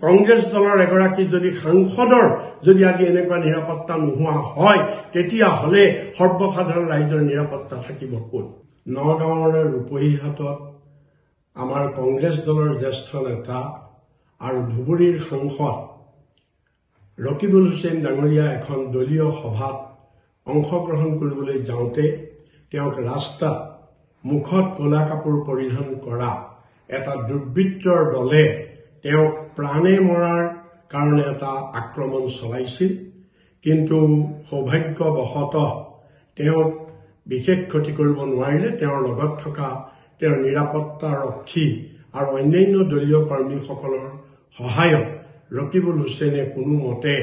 কংগ্ৰেছ দলৰ এগৰাকী যদি সাংসদৰ যদি আজি এনেকুৱা নিৰাপত্তা নোহোৱা হয় তেতিয়াহ'লে সৰ্বসাধাৰণ ৰাইজৰ নিৰাপত্তা থাকিব ক'ত? নগাঁৱৰ ৰূপহীহাটত আমাৰ কংগ্ৰেছ দলৰ জ্যেষ্ঠ নেতা আৰু ধুবুৰীৰ সাংসদ ৰকিবুল হুছেইন ডাঙৰীয়া এখন দলীয় সভাত অংশগ্ৰহণ কৰিবলৈ যাওঁতে তেওঁক ৰাস্তাত মুখত ক'লা কাপোৰ পৰিধান কৰা এটা দুৰ্বৃত্তৰ দলে তেওঁক প্ৰাণে মৰাৰ কাৰণে এটা আক্ৰমণ চলাইছিল। কিন্তু সৌভাগ্যবশতঃ তেওঁক বিশেষ ক্ষতি কৰিব নোৱাৰিলে। তেওঁৰ লগত থকা তেওঁৰ নিৰাপত্তাৰক্ষী আৰু অন্যান্য দলীয় কৰ্মীসকলৰ সহায়ত ৰকিবুল হুছেইনে কোনোমতে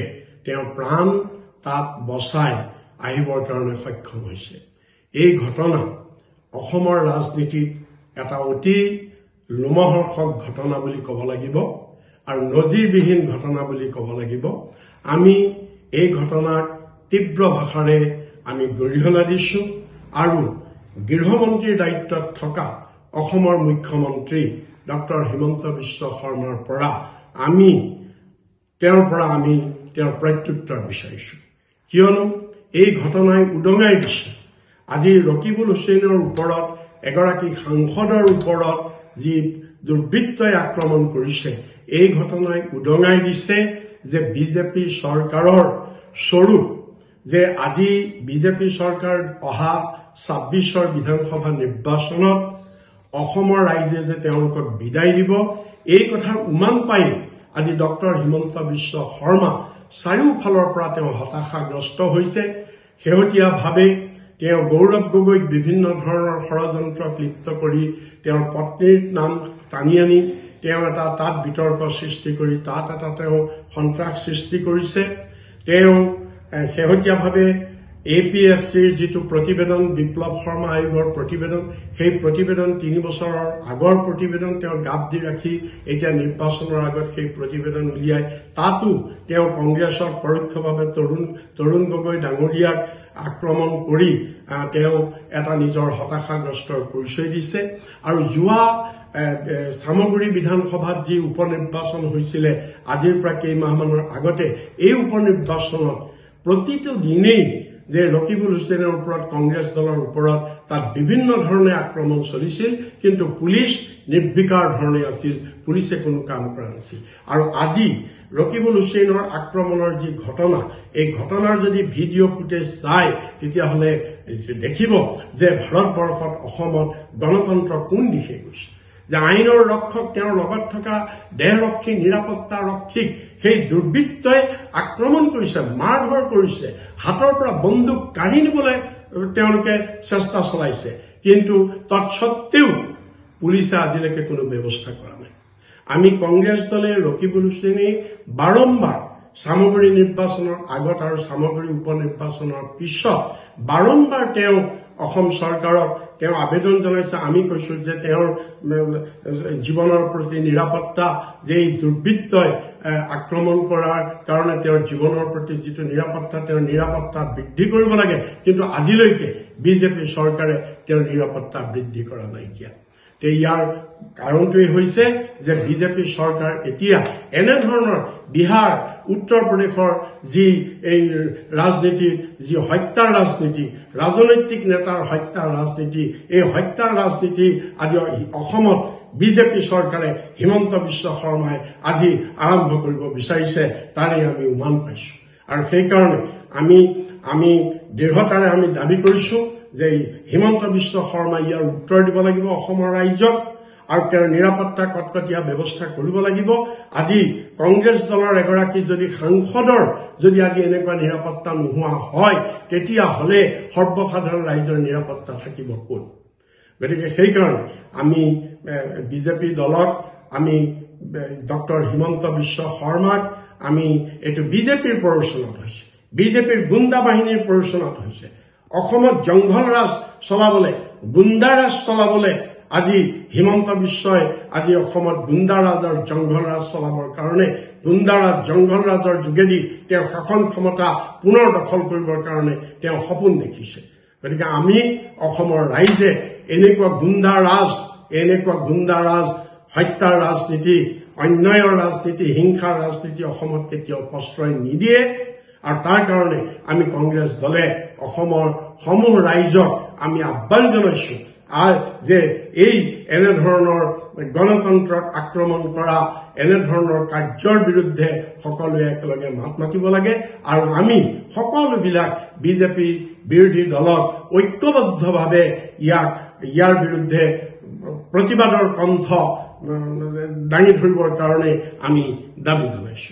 তেওঁৰ প্ৰাণ তাত বচাই আহিবৰ কাৰণে সক্ষম হৈছে। এই ঘটনা অসমৰ ৰাজনীতিত এটা অতি লোমহৰ্ষক ঘটনা বুলি ক'ব লাগিব আৰু নজিৰবিহীন ঘটনা বুলি ক'ব লাগিব। আমি এই ঘটনাক তীব্ৰ ভাষাৰে আমি গৰিহণা দিছো আৰু গৃহমন্ত্ৰীৰ দায়িত্বত থকা অসমৰ মুখ্যমন্ত্ৰী ডক্টৰ হিমন্ত বিশ্ব শৰ্মাৰ পৰা আমি তেওঁৰ প্ৰত্যুত্তৰ বিচাৰিছো। কিয়নো এই ঘটনাই উদঙাই দিছে আজি ৰকিবুল হুছেইনৰ ওপৰত এগৰাকী সাংসদৰ ওপৰত যি দুৰ্বৃত্তই আক্ৰমণ কৰিছে এই ঘটনাই উদঙাই দিছে যে বিজেপি চৰকাৰৰ স্বৰূপ যে আজি বিজেপি চৰকাৰ অহা ২৬ৰ বিধানসভা নিৰ্বাচনত অসমৰ ৰাইজে যে তেওঁলোকক বিদায় দিব এই কথাৰ উমান পাই আজি ডক্টৰ হিমন্ত বিশ্ব শৰ্মা চাৰিওফালৰ পৰা তেওঁ হতাশাগ্ৰস্ত হৈছে। শেহতীয়াভাৱে তেওঁ গৌৰৱ গগৈক বিভিন্ন ধৰণৰ ষড়যন্ত্ৰত লিপ্ত কৰি তেওঁৰ পত্নীৰ নাম টানি আনি তেওঁ এটা তাত বিতৰ্ক সৃষ্টি কৰি তাত এটা তেওঁ সন্ত্ৰাস সৃষ্টি কৰিছে। তেওঁ শেহতীয়াভাৱে APSCৰ যিটো প্ৰতিবেদন বিপ্লৱ শৰ্মা আয়োগৰ প্ৰতিবেদন সেই প্ৰতিবেদন 3 বছৰৰ আগৰ প্ৰতিবেদন তেওঁ গাপ দি ৰাখি এতিয়া নিৰ্বাচনৰ আগত সেই প্ৰতিবেদন উলিয়াই তাতো তেওঁ কংগ্ৰেছৰ পৰোক্ষভাৱে তৰুণ গগৈ ডাঙৰীয়াক আক্ৰমণ কৰি তেওঁ এটা নিজৰ হতাশাগ্ৰস্তৰ পৰিচয় দিছে। আৰু যোৱা সামগুৰি বিধানসভাত যি উপনিৰ্বাচন হৈছিলে আজিৰ পৰা কেইমাহমানৰ আগতে এই উপনিৰ্বাচনত প্ৰতিটো দিনেই যে ৰকিবুল হুছেইনৰ ওপৰত কংগ্ৰেছ দলৰ ওপৰত তাত বিভিন্ন ধৰণে আক্ৰমণ চলিছিল কিন্তু পুলিচ নিৰ্বিকাৰ ধৰণে আছিল, পুলিচে কোনো কাম কৰা নাছিল। আৰু আজি ৰকিবুল হুছেইনৰ আক্ৰমণৰ যি ঘটনা এই ঘটনাৰ যদি ভিডিঅ' ফুটেজ চায় তেতিয়াহ'লে দেখিব যে ভাৰতবৰ্ষত অসমত গণতন্ত্ৰ কোন দিশে গৈছে, যে আইনৰ ৰক্ষক তেওঁৰ লগত থকা দেহৰক্ষী নিৰাপত্তাৰক্ষীক সেই দুৰ্বৃত্তই আক্ৰমণ কৰিছে, মাৰধৰ কৰিছে, হাতৰ পৰা বন্দুক কাঢ়ি নিবলৈ তেওঁলোকে চেষ্টা চলাইছে। কিন্তু তৎসত্বেও পুলিচে আজিলৈকে কোনো ব্যৱস্থা কৰা নাই। আমি কংগ্ৰেছ দলে ৰকিবুল হুছেইনে বাৰম্বাৰ সামগুৰি নিৰ্বাচনৰ আগত আৰু সামগুৰি উপনিৰ্বাচনৰ পিছত বাৰম্বাৰ তেওঁ অসম চৰকাৰক তেওঁ আবেদন জনাইছে। আমি কৈছো যে তেওঁৰ জীৱনৰ প্ৰতি নিৰাপত্তা যে দুৰ্বৃত্তই আক্ৰমণ কৰাৰ কাৰণে তেওঁৰ জীৱনৰ প্ৰতি যিটো নিৰাপত্তা তেওঁৰ নিৰাপত্তা বৃদ্ধি কৰিব লাগে, কিন্তু আজিলৈকে বিজেপি চৰকাৰে তেওঁৰ নিৰাপত্তা বৃদ্ধি কৰা নাইকিয়া। ইয়াৰ কাৰণটোৱে হৈছে যে বিজেপি চৰকাৰ এতিয়া এনেধৰণৰ বিহাৰ উত্তৰ প্ৰদেশৰ যি এই ৰাজনীতি যি হত্যাৰ ৰাজনীতি ৰাজনৈতিক নেতাৰ হত্যাৰ ৰাজনীতি এই হত্যাৰ ৰাজনীতি আজি অসমত বিজেপি চৰকাৰে হিমন্ত বিশ্ব শৰ্মাই আজি আৰম্ভ কৰিব বিচাৰিছে, তাৰে আমি উমান পাইছো। আৰু সেইকাৰণে আমি দৃঢ়তাৰে আমি দাবী কৰিছো যে হিমন্ত বিশ্ব শৰ্মাই ইয়াৰ উত্তৰ দিব লাগিব অসমৰ ৰাইজক আৰু তেওঁৰ নিৰাপত্তা কটকটীয়া ব্যৱস্থা কৰিব লাগিব। আজি কংগ্ৰেছ দলৰ এগৰাকী যদি সাংসদৰ যদি আজি এনেকুৱা নিৰাপত্তা নোহোৱা হয় তেতিয়াহ'লে সৰ্বসাধাৰণ ৰাইজৰ নিৰাপত্তা থাকিব ক'ত? গতিকে সেইকাৰণে আমি বিজেপি দলক আমি ডক্টৰ হিমন্ত বিশ্ব শৰ্মাক আমি এইটো বিজেপিৰ প্ৰৰোচনাত হৈছে, বিজেপিৰ গুণ্ডা বাহিনীৰ প্ৰৰোচনাত হৈছে। অসমত জংঘলৰাজ চলাবলৈ গুণ্ডাৰাজ চলাবলৈ আজি হিমন্ত বিশ্বই আজি অসমত গুণ্ডাৰাজ আৰু জংঘলৰাজ চলাবৰ কাৰণে গুণ্ডাৰাজ জংঘলৰাজৰ যোগেদি তেওঁ শাসন ক্ষমতা পুনৰ দখল কৰিবৰ কাৰণে তেওঁ সপোন দেখিছে। গতিকে আমি অসমৰ ৰাইজে এনেকুৱা গুণ্ডাৰাজ হত্যাৰ ৰাজনীতি অন্যায়ৰ ৰাজনীতি, হিংসাৰ ৰাজনীতি অসমত কেতিয়াও প্ৰশ্ৰয় নিদিয়ে। আৰু তাৰ কাৰণে আমি কংগ্ৰেছ দলে অসমৰ সমূহ ৰাইজক আমি আহ্বান জনাইছো যে এই এনেধৰণৰ গণতন্ত্ৰক আক্ৰমণ কৰা এনেধৰণৰ কাৰ্যৰ বিৰুদ্ধে সকলোৱে একেলগে মাত মাতিব লাগে। আৰু আমি সকলোবিলাক বিজেপি বিৰোধী দলক ঐক্যবদ্ধভাৱে ইয়াৰ বিৰুদ্ধে প্ৰতিবাদৰ কণ্ঠ দাঙি ধৰিবৰ কাৰণে আমি দাবী জনাইছো।